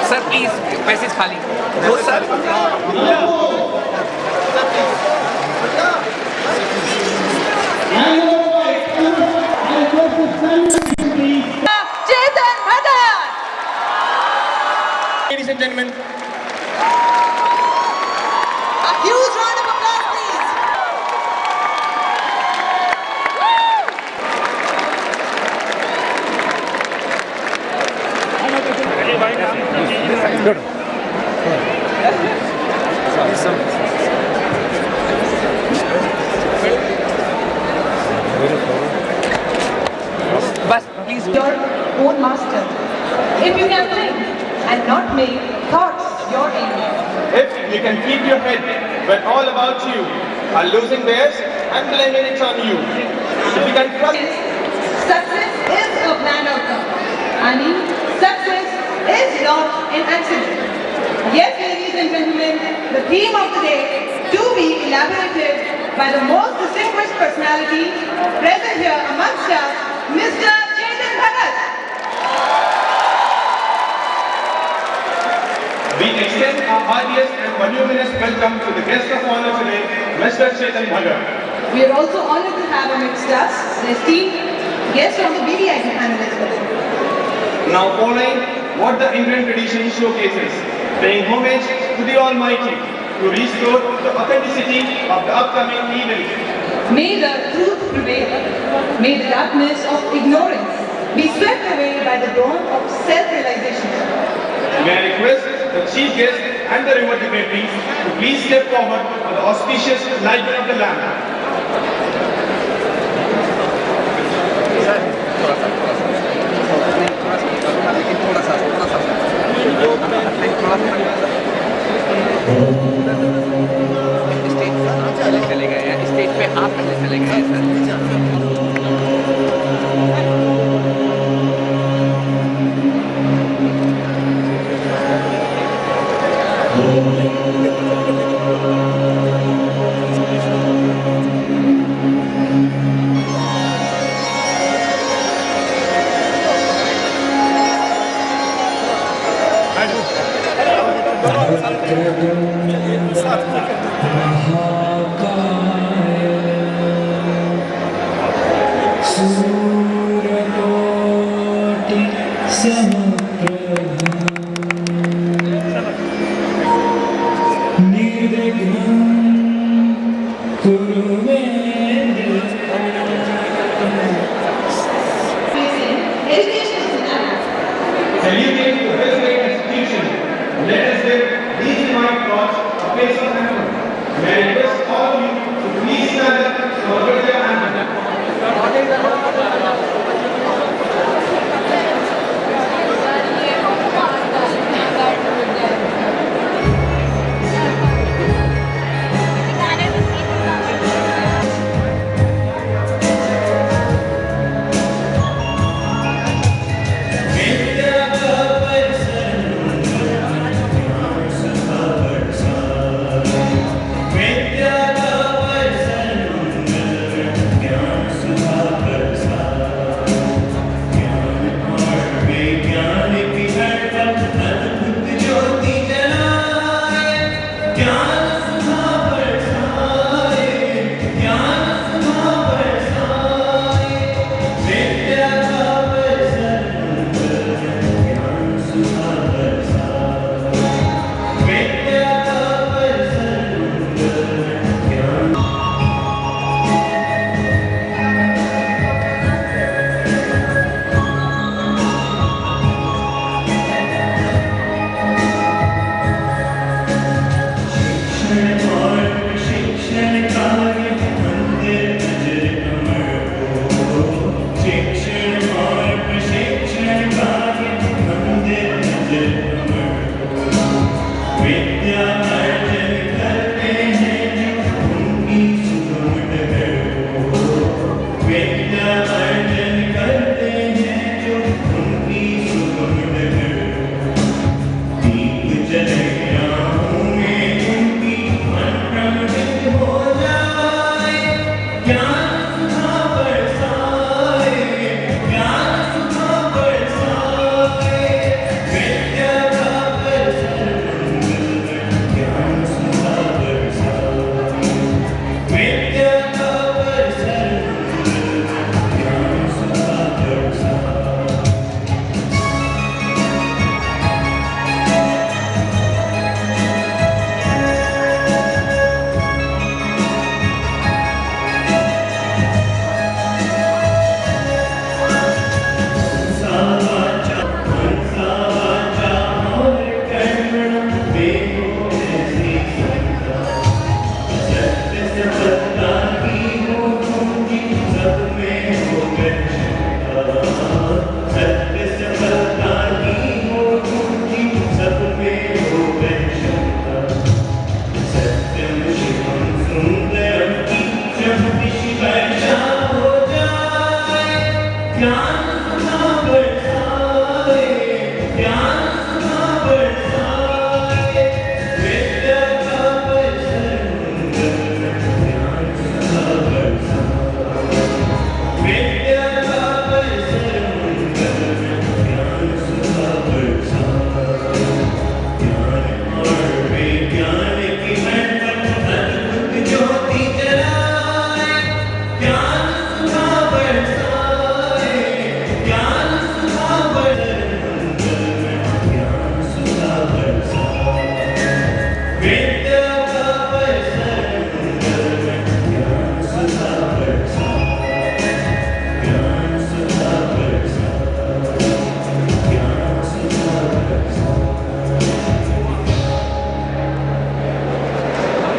Sir, please, passage खाली. No, sir. Chetan Bhagat. Ladies and gentlemen, A huge round of applause, please. Bas, please. Your own master. If you can think and not make thoughts your aim. if you can keep your head when all about you are losing theirs and blaming it on you, if you can trust, Success is a planned outcome. I mean, success is not an accident. Yes, ladies and gentlemen, the theme of the day to be elaborated by the most distinguished personality present here amongst us, Mr. Chetan Bhagat. we extend our heartiest and voluminous welcome to the guest of honor today, Mr. Chetan Bhagat. We are also honored to have amongst us the esteemed guest of the BDIT panel as well. Now following what the Indian tradition showcases, paying homage to the Almighty to restore the authenticity of the upcoming event. May the truth prevail. May the darkness of ignorance be swept away by the dawn of self-realization. May I request the chief guest and the river dignitaries to please step forward for the auspicious lighting of the lamp. चले गए हैं stage पे आप पहले चले गए हैं sir. सूरकोटि समप्रभा निर्विघ्नं कुरु मे Saluting to this great institution, let us give these divine thoughts a place of honor. May I request all of you to please stand up for the anthem.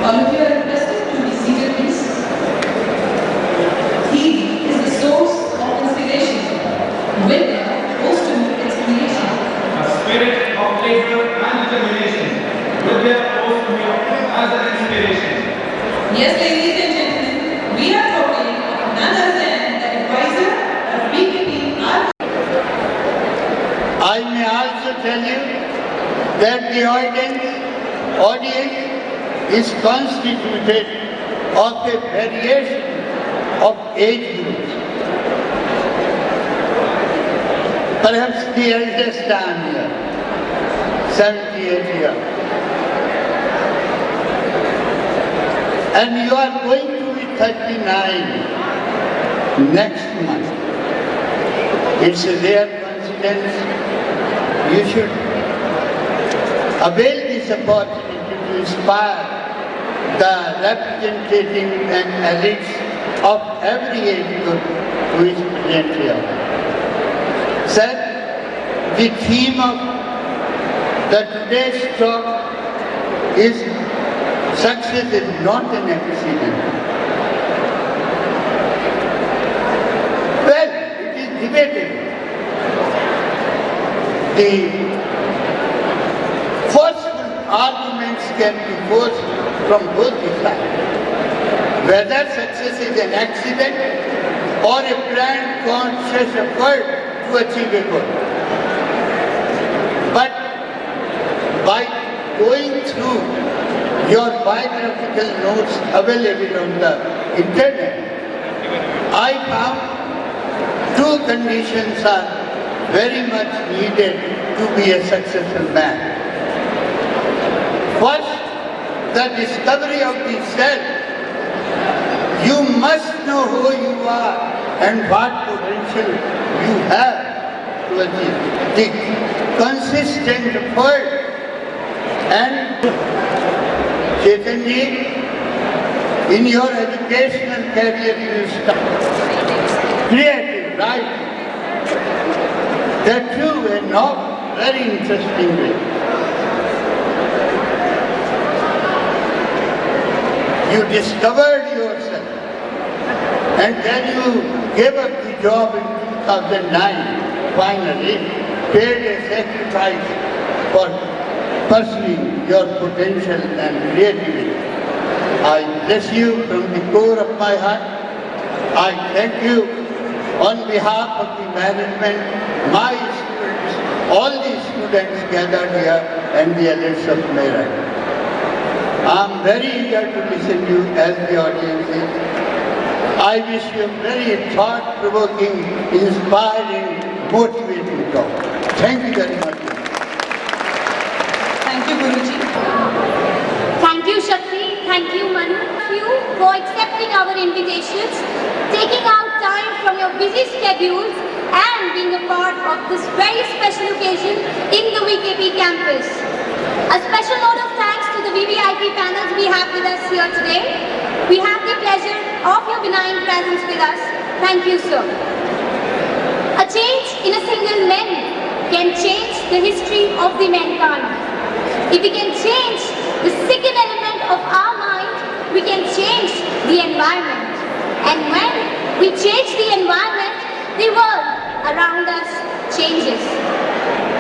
All of you are requested to be seated, please. He is the source of inspiration. Vidya owes to its creation. A spirit of labor and determination. Vidya owes to me as an inspiration. Yes, ladies and gentlemen, we are talking of none other than the advisor of BKP. I may also tell you that the audience is constituted of a variation of age groups. Perhaps the eldest I am here, 78 years. And you are going to be 39 next month. It's a rare coincidence. You should avail this opportunity to inspire the representative and elites of every age group who is present here. Sir, the theme of today's talk is success is not an accident. Well, it is debated. The forceful arguments can be forced from both the sides. Whether success is an accident or a planned conscious effort to achieve a goal. But by going through your biographical notes available on the internet, I found two conditions are very much needed to be a successful man. First, the discovery of the self. You must know who you are and what potential you have to achieve. The consistent effort and Chaitanya, in your educational career you start creative, right? That too a novel, very interesting way. You discovered yourself and then you gave up the job in 2009, finally paid a sacrifice for pursuing your potential and creativity. I bless you from the core of my heart. I thank you on behalf of the management, my students, all the students gathered here and the elites of Meerut. I am very eager to listen to you as the audience is. I wish you a very thought-provoking, inspiring, motivating talk. Thank you very much. Thank you, Guruji. Thank you, Shakti. Thank you, Manu. Thank you for accepting our invitations, taking out time from your busy schedules and being a part of this very special occasion in the VKP campus. A special note of thanks to the VVIP panels we have with us here today. We have the pleasure of your benign presence with us. Thank you, sir. A change in a single man can change the history of the mankind. If we can change the second element of our mind, we can change the environment. And when we change the environment, the world around us changes.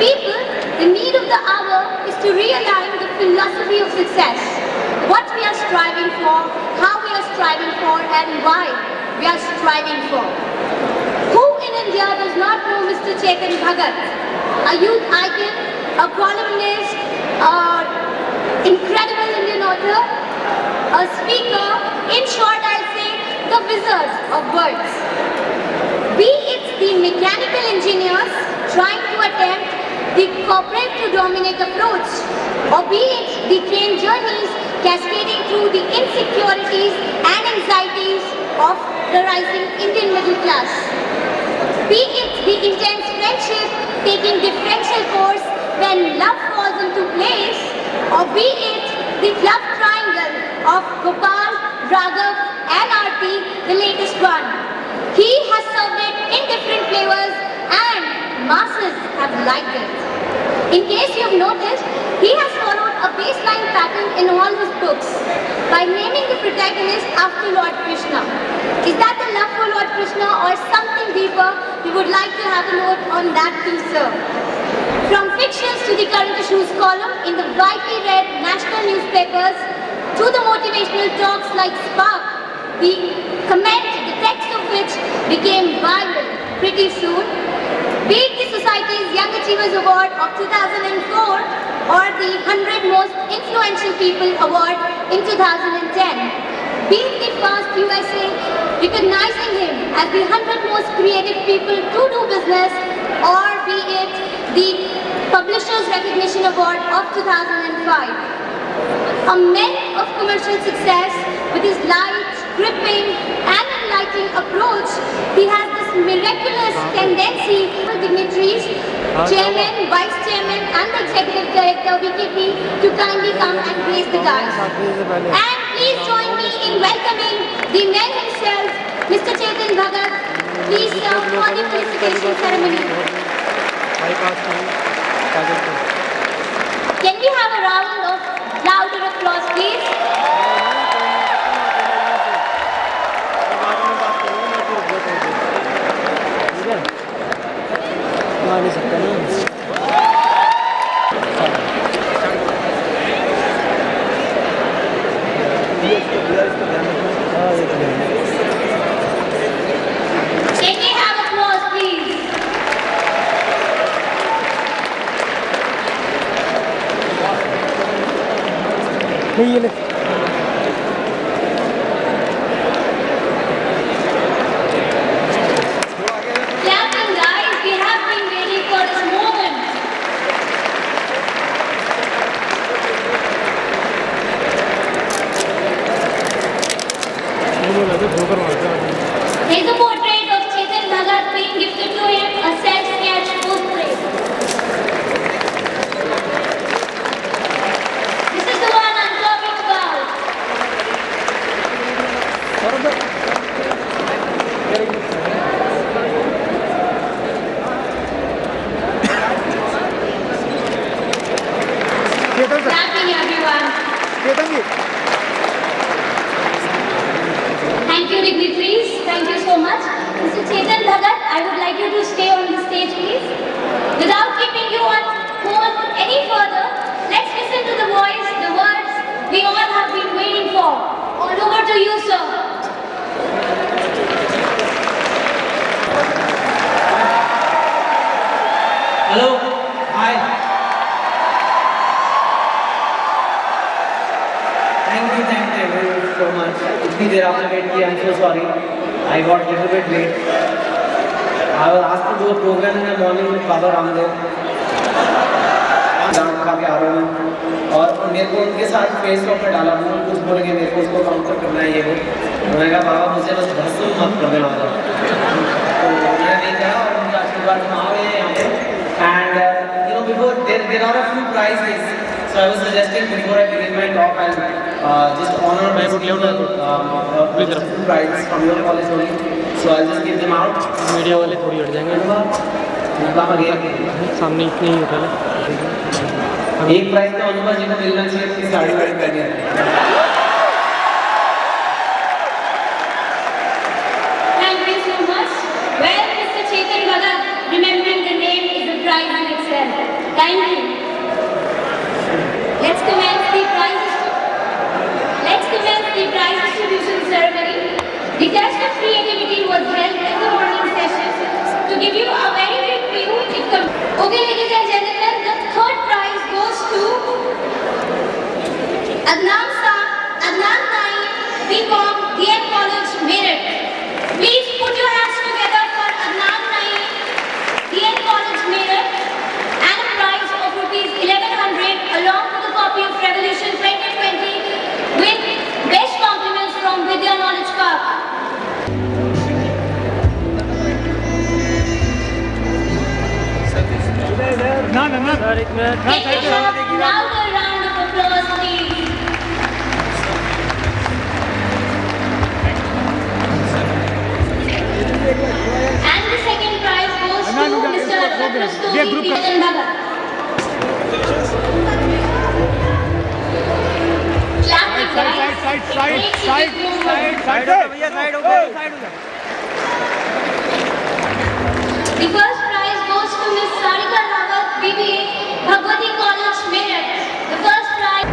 People, the need of the hour is to realign the philosophy of success. what we are striving for, how we are striving for, and why we are striving for. Who in India does not know Mr. Chetan Bhagat? A youth icon, a columnist, an incredible Indian author, a speaker, in short I'll say the wizard of words. Be it the mechanical engineers trying to attempt the corporate to dominate approach, or be it the train journeys cascading through the insecurities and anxieties of the rising Indian middle class. Be it the intense friendship taking differential course when love falls into place, or be it the love triangle of Gopal, Raghav and Aarti, the latest one. He has served it in different flavors and masses have liked it. In case you have noticed, he has followed a baseline pattern in all his books by naming the protagonist after Lord Krishna. Is that the love for Lord Krishna or something deeper? We would like to have a note on that too, sir. From fictions to the current issues column in the widely read national newspapers to the motivational talks like Spark, the text of which became viral pretty soon. Be it the Society's Young Achievers Award of 2004 or the 100 Most Influential People Award in 2010. Be it the Fast USA recognizing him as the 100 Most Creative People to do business, or be it the Publishers Recognition Award of 2005. A man of commercial success with his light, gripping and enlightening approach, he has this miraculous tendency for dignitaries, chairman, vice chairman and the executive director VKP to kindly come and grace the dais. And please join me in welcoming the man himself, Mr. Chetan Bhagat. Please sir, for the felicitation ceremony. Can we have a round of louder applause, please? नहीं सकता Can we have applause, please? नहीं ये Clapping, guys. We have been waiting for this moment. ठोकर मारता Here's a portrait of Chetan Bhagat being gifted to him, a self-sketch portrait. This is the one I'm talking about. Clapping, everyone. Thank you, dignitaries. Thank you so much. Mr. Chetan Bhagat, I would like you to stay on the stage, please. Without keeping you on hold any further, let's listen to the voice, the words we all have been waiting for. All over to you, sir. Hello hi thank you so much इतनी देर आपने wait किया I am so sorry I got little bit late I was asked to do a programme in the morning with Baba Ramdev दाम खा के आ रहा हूँ और मेरे को उनके साथ फेसबुक पे डाला उन्होंने कुछ बोल के मेरे को उसको काउंटर करना है ये वो मैंने कहा बाबा मुझे बस भस्म मत कर देना तो मैंने नहीं कहा और उनका आशीर्वाद मांगे यहाँ पे and you know before there are a few prizes so I was suggesting before I begin my talk I'll just honor my few prizes from your college only so I'll just give them out media वाले थोड़ी हट जाएंगे सामने इतने ही होता है एक prize तो अनुभव जी को मिलना चाहिए अपनी साड़ी वाड़ी पहनी है Thank you so much. Well, Mr. Chetan Bhagat, remembering the name is a prize in itself. Thank you. Let's commence the prizes. The test of creativity was held in the morning session. To give you a very quick view, okay, ladies and gentlemen, the third prize goes to Adnan Naim, BCom, DN College, Meerut. Please put your hands together for Adnan Naim, DN College, Meerut, and a prize of ₹1100 along with a copy of Revolution 2020 with best compliments from Vidya Knowledge Park. Sir एक minute Can we have louder round of applause, please? And the second prize goes to Mr. Rastogi Tejan Bhagat. Clap it, guys. The first prize goes to Ms. Sarika Rawat, BBA, Bhagwati College, Meerut. The first prize.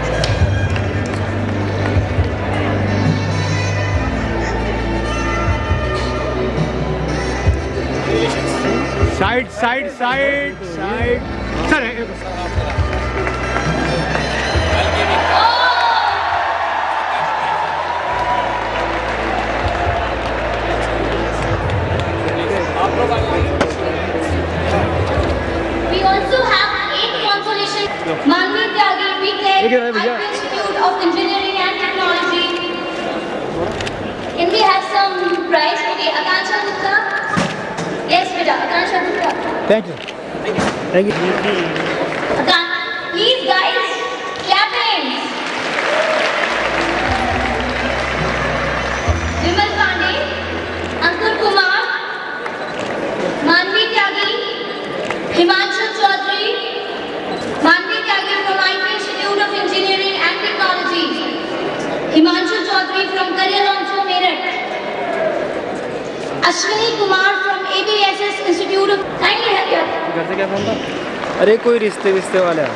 Side. Sir, We also have 8 consolation. Manvi Tyagi, BTech, IIT Institute of Engineering and Technology. Can we have some prize? Okay, Akansha Gupta. Yes, beta, Akansha Gupta. Thank you Please, guys, clap hands. Vimal Pandey, Ankur Kumar, Manvi Tyagi, Himanshu Chaudhary, Manvi Tyagi from IIT Institute of Engineering and Technology, Himanshu Chaudhary from Career Launcher, Meerut, Ashwini Kumar from ABSS Institute of... Kindly help you. घर से क्या phone था अरे कोई रिश्ते वाले हैं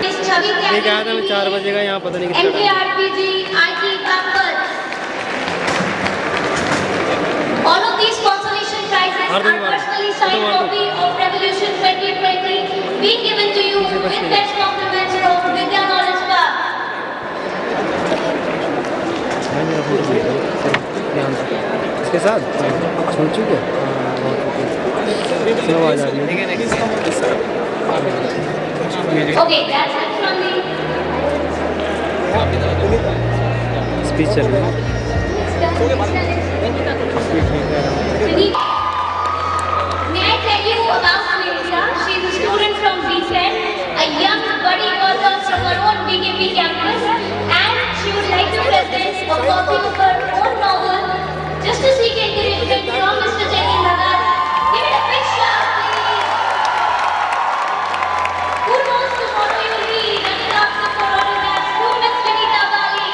Miss Chavi ठीक आया था मैं 4 बजे का यहाँ पता नहीं कितना NKRPG, IT Campus. All of these consolation prizes are personally signed copy of Revolution 2020 being given to you with best compliments from Vidya Knowledge Park. इसके साथ सुन चुके आवाज आ रही है Okay, that's it from me. Speech चल रही है May I tell you about Nitya? She is a student from BCET, a young budding author from her own BKP campus, and she would like to present a copy of her own novel, Just to Seek Encouragement from Mr. Tejan Bhagat. Give it a big shout, please. Who knows tomorrow you'll be running after for autographs to Miss Vinita Bali?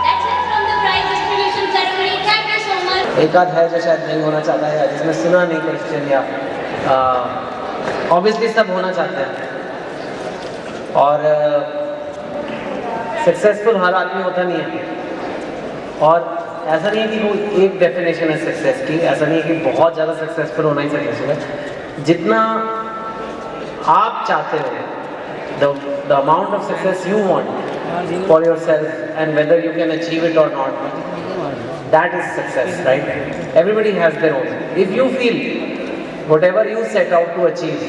That's it from the prize distribution ceremony. Thank you so much. एक आध है जो शायद नहीं होना चाहता है जिसने सुना नहीं क्वेश्चन या ऑब्वियसली सब होना चाहते हैं और सक्सेसफुल हर आदमी होता नहीं है और ऐसा नहीं है कि वो एक डेफिनेशन है सक्सेस की ऐसा नहीं है कि बहुत ज़्यादा सक्सेसफुल होना ही सक्सेसफुल है जितना आप चाहते हो the amount of success you want for yourself and whether you can achieve it और not that is success, right? Everybody has their own. If you feel whatever you set out to achieve,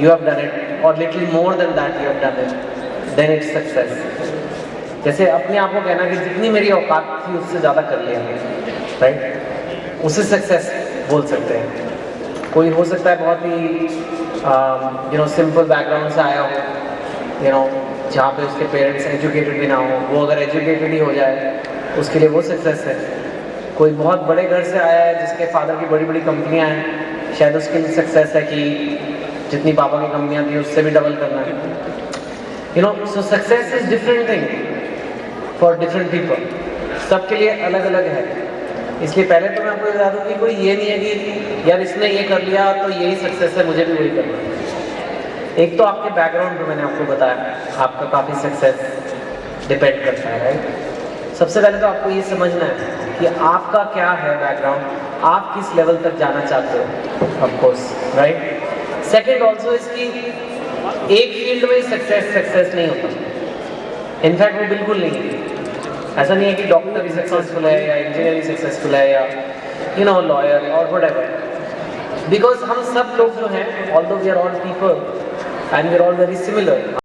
you have done it, or little more than that you have done it, then it's success. जैसे अपने आप को कहना कि जितनी मेरी औकात थी उससे ज़्यादा कर लिया, right? उसे success बोल सकते हैं. कोई हो सकता है बहुत ही simple background से आया हो, जहाँ पे उसके पेरेंट्स एजुकेटेड भी ना हो, वो अगर एजुकेटेड ही हो जाए उसके लिए वो सक्सेस है. कोई बहुत बड़े घर से आया है जिसके फादर की बड़ी बड़ी कंपनियां हैं, शायद उसके लिए सक्सेस है कि जितनी पापा की कंपनियां थी उससे भी डबल करना है. सो success is different thing for different people. सबके लिए अलग अलग है. इसलिए पहले तो मैं आपको बता दूँ कि कोई ये नहीं है कि यार इसने ये कर लिया तो यही सक्सेस है, मुझे भी वही करना है. एक तो आपके बैकग्राउंड पे मैंने आपको बताया, आपका काफ़ी सक्सेस डिपेंड करता है, राइट। सबसे पहले तो आपको ये समझना है कि आपका क्या है बैकग्राउंड, आप किस लेवल तक जाना चाहते हो, of course, right. Second also इसकी एक फील्ड में सक्सेस नहीं होता, इनफैक्ट वो बिल्कुल नहीं है। ऐसा नहीं है कि डॉक्टर ही सक्सेसफुल है या इंजीनियर ही सक्सेसफुल है या लॉयर और व्हाटएवर, बिकॉज हम सब लोग जो हैं, although we are all people and we are all very similar,